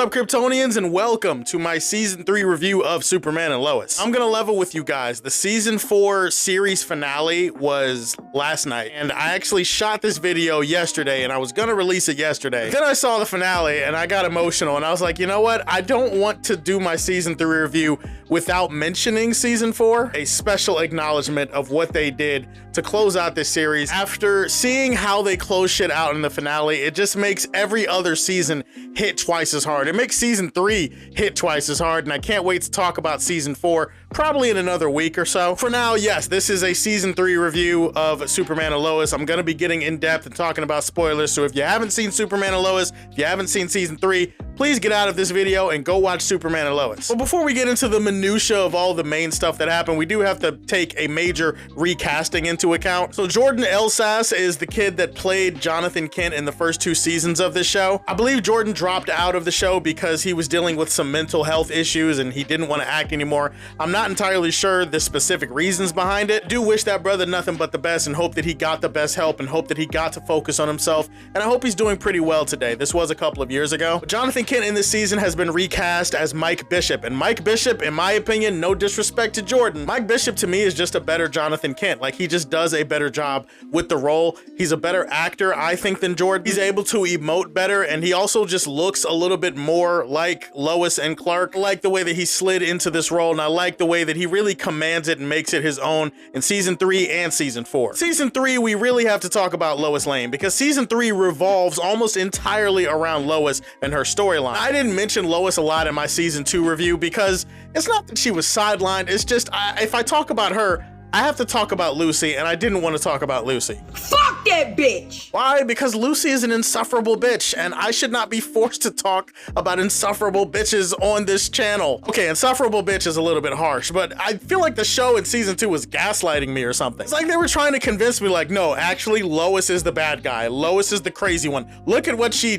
up, Kryptonians, and welcome to my Season 3 review of Superman and Lois. I'm gonna level with you guys. The Season 4 series finale was last night, and I actually shot this video yesterday, and I was gonna release it yesterday. Then I saw the finale, and I got emotional, and I was like, you know what? I don't want to do my Season 3 review without mentioning Season 4. A special acknowledgement of what they did to close out this series. After seeing how they close shit out in the finale, it just makes every other season hit twice as hard. It makes Season 3 hit twice as hard, and I can't wait to talk about Season 4 probably in another week or so. For now, yes, this is a Season 3 review of Superman and Lois. I'm gonna be getting in depth and talking about spoilers, so if you haven't seen Superman and Lois, if you haven't seen Season 3, please get out of this video and go watch Superman and Lois. But before we get into the minutia of all the main stuff that happened, we do have to take a major recasting into account. So Jordan Elsas is the kid that played Jonathan Kent in the first 2 seasons of this show. I believe Jordan dropped out of the show because he was dealing with some mental health issues and he didn't want to act anymore. I'm not entirely sure the specific reasons behind it. I do wish that brother nothing but the best and hope that he got the best help and hope that he got to focus on himself. And I hope he's doing pretty well today. This was a couple of years ago. But Jonathan Kent in this season has been recast as Mike Bishop, and Mike Bishop, in my opinion, no disrespect to Jordan, Mike Bishop to me is just a better Jonathan Kent. Like, he just does a better job with the role. He's a better actor, I think, than Jordan. He's able to emote better, and he also just looks a little bit more like Lois and Clark. I like the way that he slid into this role, and I like the way that he really commands it and makes it his own in Season 3 and Season 4. Season 3, we really have to talk about Lois Lane, because Season 3 revolves almost entirely around Lois and her storyline. I didn't mention Lois a lot in my Season 2 review because it's not that she was sidelined, it's just if I talk about her, I have to talk about Lucy, and I didn't want to talk about Lucy. Fuck that bitch! Why? Because Lucy is an insufferable bitch, and I should not be forced to talk about insufferable bitches on this channel. Okay, insufferable bitch is a little bit harsh, but I feel like the show in Season 2 was gaslighting me or something. It's like they were trying to convince me, like, no, actually, Lois is the bad guy. Lois is the crazy one. Look at what she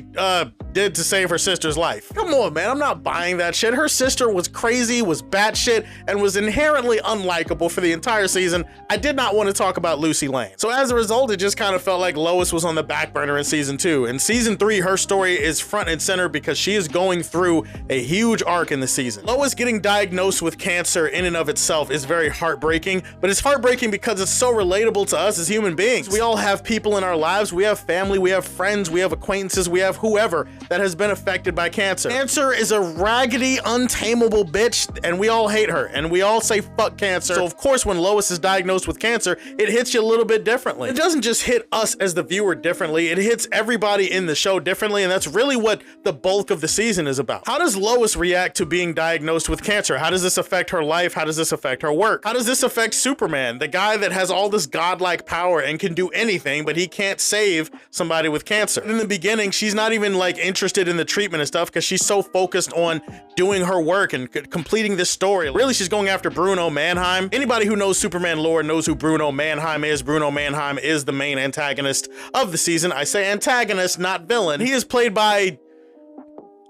did to save her sister's life. Come on, man, I'm not buying that shit. Her sister was crazy, was batshit, and was inherently unlikable for the entire season. I did not want to talk about Lucy Lane. So as a result, it just kind of felt like Lois was on the back burner in Season 2. In Season 3, her story is front and center because she is going through a huge arc in the season. Lois getting diagnosed with cancer in and of itself is very heartbreaking, but it's heartbreaking because it's so relatable to us as human beings. We all have people in our lives, we have family, we have friends, we have acquaintances, we have whoever that has been affected by cancer. Cancer is a raggedy, untamable bitch, and we all hate her, and we all say fuck cancer. So of course, when Lois is diagnosed with cancer, it hits you a little bit differently. It doesn't just hit us as the viewer differently, it hits everybody in the show differently, and that's really what the bulk of the season is about. How does Lois react to being diagnosed with cancer? How does this affect her life? How does this affect her work? How does this affect Superman, the guy that has all this godlike power and can do anything, but he can't save somebody with cancer? In the beginning, she's not even like interested in the treatment and stuff because she's so focused on doing her work and completing this story. Really, she's going after Bruno Mannheim. Anybody who knows Superman lore knows who Bruno Mannheim is. Bruno Mannheim is the main antagonist of the season. I say antagonist, not villain. He is played by,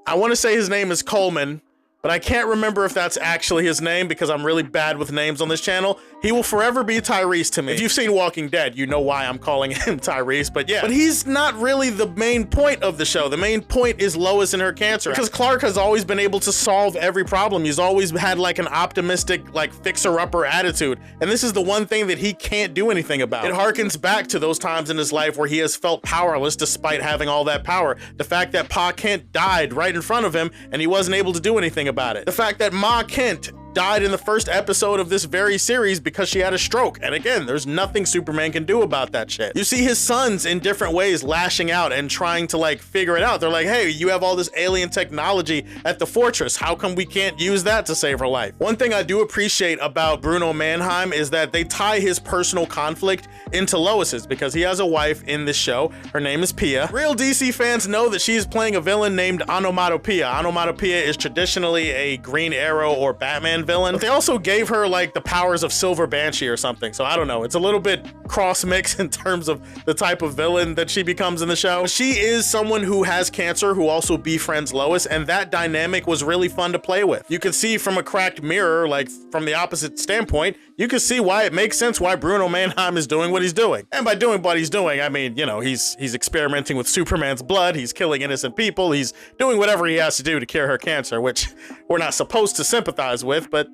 I want to say his name is Coleman, but I can't remember if that's actually his name because I'm really bad with names on this channel. He will forever be Tyrese to me. If you've seen Walking Dead, you know why I'm calling him Tyrese, but yeah. But he's not really the main point of the show. The main point is Lois and her cancer, because Clark has always been able to solve every problem. He's always had like an optimistic, like fixer-upper attitude, and this is the one thing that he can't do anything about. It harkens back to those times in his life where he has felt powerless despite having all that power. The fact that Pa Kent died right in front of him and he wasn't able to do anything about it. The fact that Ma Kent died in the first episode of this very series because she had a stroke. And again, there's nothing Superman can do about that shit. You see his sons in different ways lashing out and trying to like figure it out. They're like, hey, you have all this alien technology at the fortress. How come we can't use that to save her life? One thing I do appreciate about Bruno Mannheim is that they tie his personal conflict into Lois's, because he has a wife in this show. Her name is Pia. Real DC fans know that she's playing a villain named Onomatopoeia. Onomatopoeia is traditionally a Green Arrow or Batman Superman villain. But they also gave her like the powers of Silver Banshee or something. So I don't know. It's a little bit cross mix in terms of the type of villain that she becomes in the show. She is someone who has cancer who also befriends Lois, and that dynamic was really fun to play with. You can see from a cracked mirror, like from the opposite standpoint, you can see why it makes sense why Bruno Mannheim is doing what he's doing. And by doing what he's doing, I mean, you know, he's experimenting with Superman's blood, he's killing innocent people, he's doing whatever he has to do to cure her cancer, which we're not supposed to sympathize with, but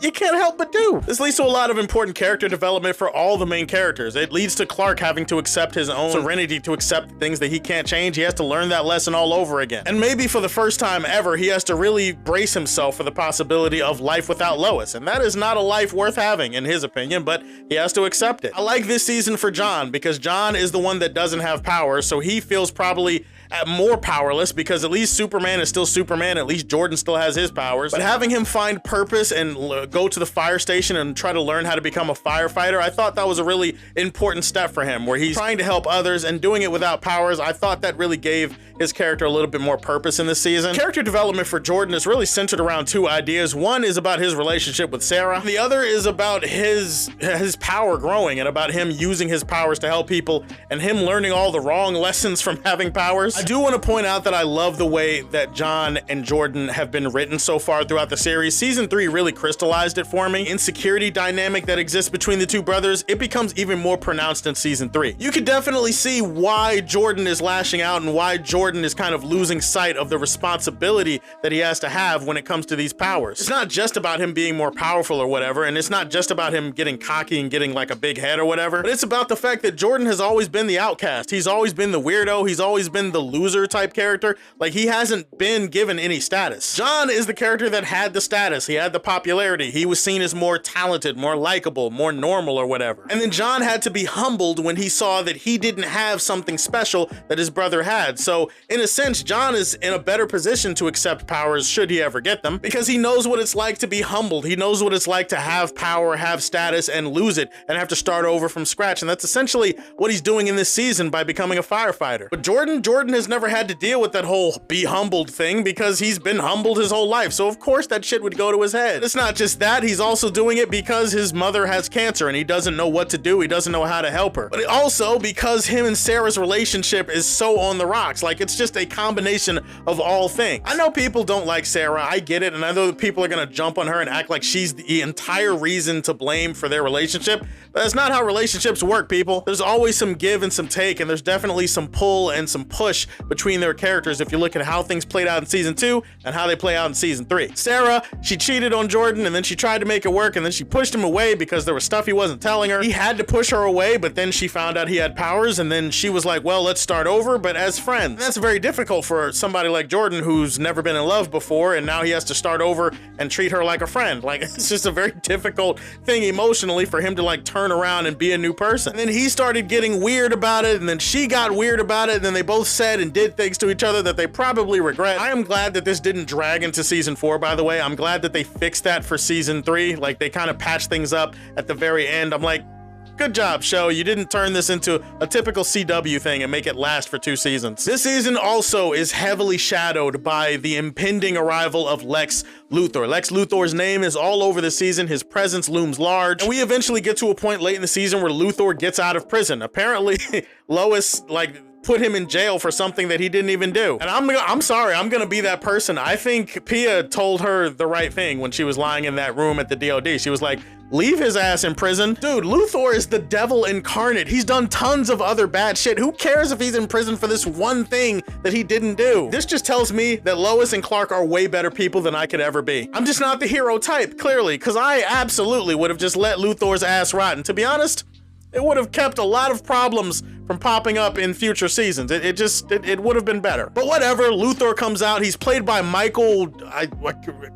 you can't help but do. This leads to a lot of important character development for all the main characters. It leads to Clark having to accept his own serenity, to accept things that he can't change. He has to learn that lesson all over again. And maybe for the first time ever, he has to really brace himself for the possibility of life without Lois. And that is not a life worth having, in his opinion, but he has to accept it. I like this season for John because John is the one that doesn't have powers, so he feels probably more powerless because at least Superman is still Superman. At least Jordan still has his powers. But having him find purpose and go to the fire station and try to learn how to become a firefighter, I thought that was a really important step for him, where he's trying to help others and doing it without powers. I thought that really gave his character a little bit more purpose in this season. Character development for Jordan is really centered around two ideas. One is about his relationship with Sarah. The other is about his power growing and about him using his powers to help people and him learning all the wrong lessons from having powers. I do want to point out that I love the way that John and Jordan have been written so far throughout the series. Season 3 really crystallized it for me. Insecurity dynamic that exists between the two brothers, it becomes even more pronounced in season 3. You can definitely see why Jordan is lashing out and why Jordan is kind of losing sight of the responsibility that he has to have when it comes to these powers. It's not just about him being more powerful or whatever, and it's not just about him getting cocky and getting like a big head or whatever, but it's about the fact that Jordan has always been the outcast. He's always been the weirdo. He's always been the loser type character. Like, he hasn't been given any status. John is the character that had the status. He had the popularity. He was seen as more talented, more likable, more normal or whatever. And then John had to be humbled when he saw that he didn't have something special that his brother had. So in a sense, John is in a better position to accept powers should he ever get them, because he knows what it's like to be humbled. He knows what it's like to have power, have status, and lose it, and have to start over from scratch. And that's essentially what he's doing in this season by becoming a firefighter. But Jordan has never had to deal with that whole be humbled thing because he's been humbled his whole life. So of course that shit would go to his head. It's not just that, he's also doing it because his mother has cancer and he doesn't know what to do. He doesn't know how to help her. But also because him and Sarah's relationship is so on the rocks. Like, it's just a combination of all things. I know people don't like Sarah. I get it. And I know that people are going to jump on her and act like she's the entire reason to blame for their relationship. But that's not how relationships work, people. There's always some give and some take, and there's definitely some pull and some push between their characters if you look at how things played out in season 2 and how they play out in season 3. Sarah, she cheated on Jordan and then she tried to make it work and then she pushed him away because there was stuff he wasn't telling her. He had to push her away, but then she found out he had powers and then she was like, well, let's start over, but as friends. And that's very difficult for somebody like Jordan who's never been in love before, and now he has to start over and treat her like a friend. Like, it's just a very difficult thing emotionally for him to like turn around and be a new person. And then he started getting weird about it, and then she got weird about it, and then they both said and did things to each other that they probably regret. I am glad that this didn't drag into season 4, by the way. I'm glad that they fixed that for season 3. Like, they kind of patched things up at the very end. I'm like, good job, show. You didn't turn this into a typical CW thing and make it last for 2 seasons. This season also is heavily shadowed by the impending arrival of Lex Luthor. Lex Luthor's name is all over the season. His presence looms large. And we eventually get to a point late in the season where Luthor gets out of prison. Apparently, Lois, like, put him in jail for something that he didn't even do. And I'm sorry, I'm gonna be that person. I think Pia told her the right thing when she was lying in that room at the DOD. She was like, leave his ass in prison. Dude, Luthor is the devil incarnate. He's done tons of other bad shit. Who cares if he's in prison for this one thing that he didn't do? This just tells me that Lois and Clark are way better people than I could ever be. I'm just not the hero type, clearly, because I absolutely would have just let Luthor's ass rot. And to be honest, it would have kept a lot of problems from popping up in future seasons. It would have been better. But whatever, Luthor comes out. He's played by Michael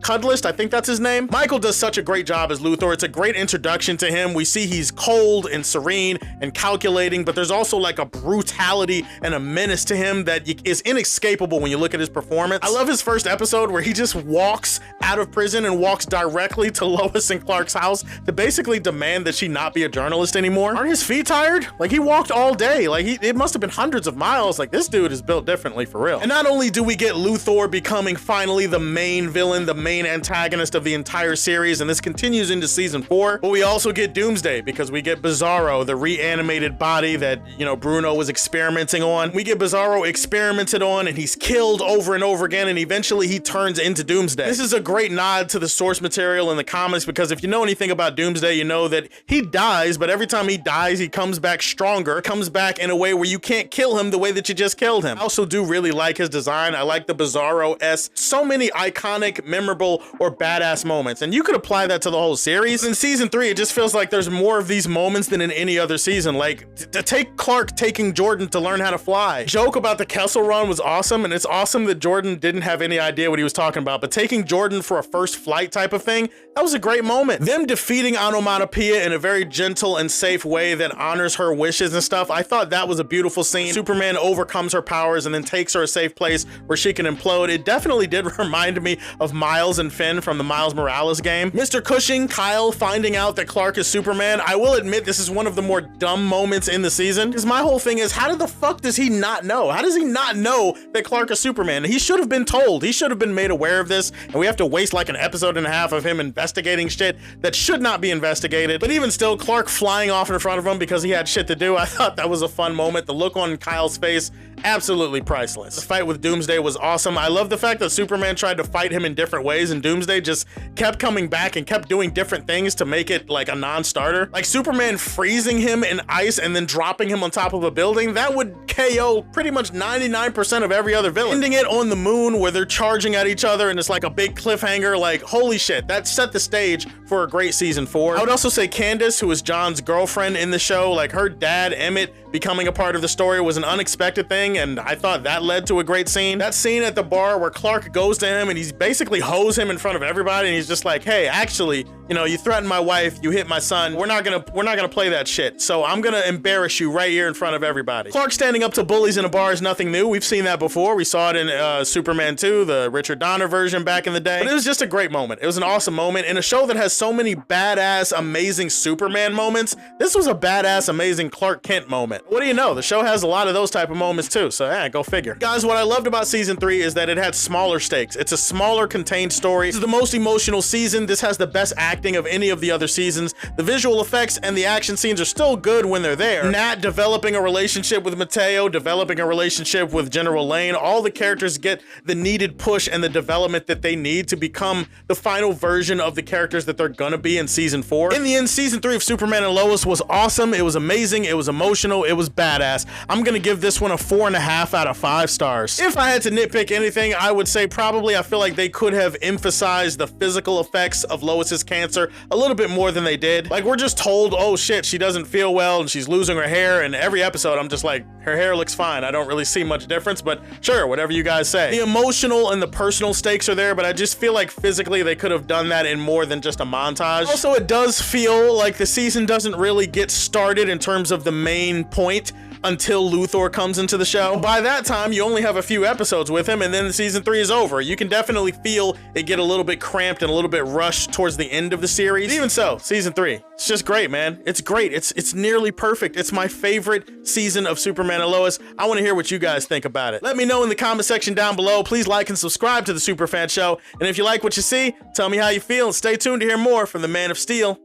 Cudlist, I think that's his name. Michael does such a great job as Luthor. It's a great introduction to him. We see he's cold and serene and calculating, but there's also like a brutality and a menace to him that is inescapable when you look at his performance. I love his first episode where he just walks out of prison and walks directly to Lois and Clark's house to basically demand that she not be a journalist anymore. Aren't his feet tired? Like, he walked all day. way. Like, it must have been hundreds of miles. Like, this dude is built differently for real. And not only do we get Luthor becoming finally the main villain, the main antagonist of the entire series, and this continues into season 4, but we also get Doomsday, because we get Bizarro, the reanimated body that, you know, Bruno was experimenting on. We get Bizarro experimented on, and he's killed over and over again, and eventually he turns into Doomsday. This is a great nod to the source material in the comics, because if you know anything about Doomsday, you know that he dies, but every time he dies, he comes back stronger, comes back in a way where you can't kill him the way that you just killed him. I also do really like his design. I like the Bizarro-esque, so many iconic, memorable, or badass moments, and you could apply that to the whole series. In season 3, it just feels like there's more of these moments than in any other season. Like, to take Clark taking Jordan to learn how to fly. Joke about the Kessel Run was awesome, and it's awesome that Jordan didn't have any idea what he was talking about, but taking Jordan for a first flight type of thing, that was a great moment. Them defeating Onomatopoeia in a very gentle and safe way that honors her wishes and stuff, I thought that was a beautiful scene. Superman overcomes her powers and then takes her a safe place where she can implode. It definitely did remind me of Miles and Finn from the Miles Morales game. Mr. Cushing, Kyle finding out that Clark is Superman, I will admit this is one of the more dumb moments in the season, because my whole thing is, how the fuck does he not know? How does he not know that Clark is Superman? He should have been told. He should have been made aware of this, and we have to waste like an episode and a half of him investigating shit that should not be investigated. But even still, Clark flying off in front of him because he had shit to do, I thought that was a fun moment. The look on Kyle's face, absolutely priceless. The fight with Doomsday was awesome. I love the fact that Superman tried to fight him in different ways, and Doomsday just kept coming back and kept doing different things to make it like a non-starter. Like Superman freezing him in ice and then dropping him on top of a building, that would KO pretty much 99% of every other villain. Ending it on the moon where they're charging at each other and it's like a big cliffhanger, like holy shit, that set the stage for a great season 4. I would also say Candace, who is John's girlfriend in the show, like her dad, Emmett, becoming a part of the story was an unexpected thing, and I thought that led to a great scene. That scene at the bar where Clark goes to him and he's basically hose him in front of everybody, and he's just like, hey, actually, you know, you threatened my wife, you hit my son, we're not gonna play that shit, so I'm gonna embarrass you right here in front of everybody. Clark standing up to bullies in a bar is nothing new. We've seen that before. We saw it in Superman 2, the Richard Donner version back in the day, but it was just a great moment. It was an awesome moment in a show that has so many badass, amazing Superman moments. This was a badass, amazing Clark Kent moment. What do you know? The show has a lot of those type of moments too, so yeah, go figure. Guys, what I loved about season 3 is that it had smaller stakes. It's a smaller, contained story. This is the most emotional season. This has the best acting of any of the other seasons. The visual effects and the action scenes are still good when they're there. Nat developing a relationship with Mateo, developing a relationship with General Lane, all the characters get the needed push and the development that they need to become the final version of the characters that they're gonna be in season 4. In the end, season 3 of Superman and Lois was awesome. It was amazing. It was emotional. It was badass. I'm gonna give this one a 4.5 out of 5 stars. If I had to nitpick anything, I would say probably I feel like they could have emphasized the physical effects of Lois's cancer a little bit more than they did. Like, we're just told, oh shit, she doesn't feel well and she's losing her hair, and every episode I'm just like, her hair looks fine. I don't really see much difference, but sure, whatever you guys say. The emotional and the personal stakes are there, but I just feel like physically they could have done that in more than just a montage. Also, it does feel like the season doesn't really get started in terms of the main point until Luthor comes into the show. By that time, you only have a few episodes with him, and then the season 3 is over. You can definitely feel it get a little bit cramped and a little bit rushed towards the end of the series. But even so, season 3, it's just great, man. It's great. It's nearly perfect. It's my favorite season of Superman and Lois. I want to hear what you guys think about it. Let me know in the comment section down below. Please like and subscribe to the Superfan Show. And if you like what you see, tell me how you feel, and stay tuned to hear more from the Man of Steel.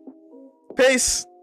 Peace.